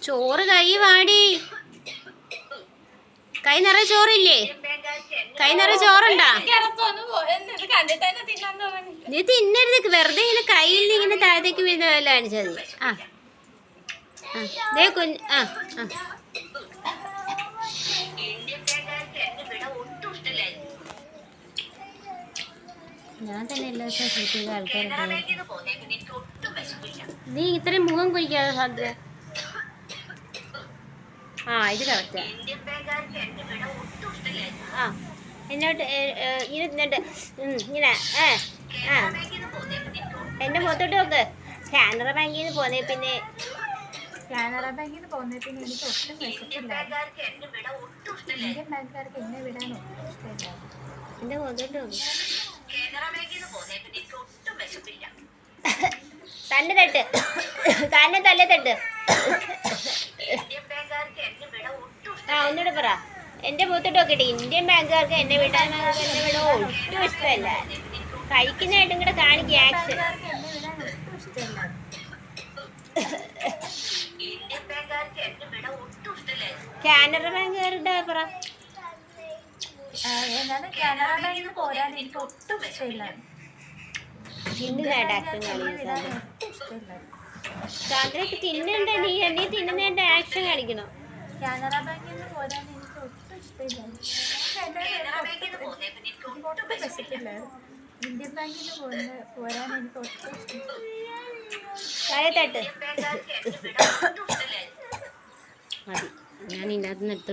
ചോറ് കൈ വാടി. കൈ നിറയെ ചോറില്ലേ? കൈ നിറയെ ചോറുണ്ടാ? നീ തിന്നരുത്, വെറുതെ ഇങ്ങനെ കയ്യിൽ ഇങ്ങനെ താഴത്തേക്ക് വീഴുന്ന വല്ല കാണിച്ചാൽ മതി. ദേ കുഞ്ഞ് ഞാൻ തന്നെ എല്ലാ ദിവസവും ശ്രദ്ധിക്കുന്ന ആൾക്കാരുണ്ട്. നീ ഇത്രയും മുഖം കുഴിക്കാതെ സാധ്യത. ഇത് കറക്റ്റാ. എന്നോട്ട് ഇങ്ങനെ എന്റെ മുഖത്തോട്ട് നോക്ക്. കാനറ ബാങ്കിൽ നിന്ന് പോന്നേ പിന്നെ എനിക്ക് ഒട്ടും വിശപ്പില്ല. ഇന്ത്യൻ ബാങ്കുകാർക്ക് എന്നെ വിടാൻ ഒട്ടും ഇഷ്ടമില്ല. എന്റെ മുഖത്തോട്ട് നോക്ക്. തന്നെ തട്ട്, തന്നെ തല്ലേ തട്ട്. ഒന്നുകൂടെ പറ. എന്റെ മുഖത്തോട്ട് നോക്കിട്ടെ. ഇന്ത്യൻ ബാങ്കുകാർക്ക് എന്നെ വിടാൻ ഒട്ടും ഇഷ്ടമല്ല. കഴിക്കുന്നതായിട്ടും കൂടെ കാണിക്കുക ആക്ഷൻ. കാനറ ബാങ്കുകാരുടെ പറ. കാനറ ബാങ്കിൽ പോരാൻ എനിക്ക് ഒട്ടും ഇഷ്ടമില്ല. ചന്ദ്രക്ക് തിന്നണ്ട. നീ തിന്നുന്നതിന്റെ ആക്ഷൻ കാണിക്കണം. കാനറ ബാങ്കിൽ നിന്ന് പോരാൻ എനിക്ക് ഒട്ടും ഇഷ്ടമില്ല. ഇന്ത്യൻ ബാങ്കിൽ നിന്ന് പോരാൻ എനിക്ക് ഒട്ടും ഇഷ്ടമില്ല. മതി, ഞാൻ ഇതിനകത്ത് നിർത്തും.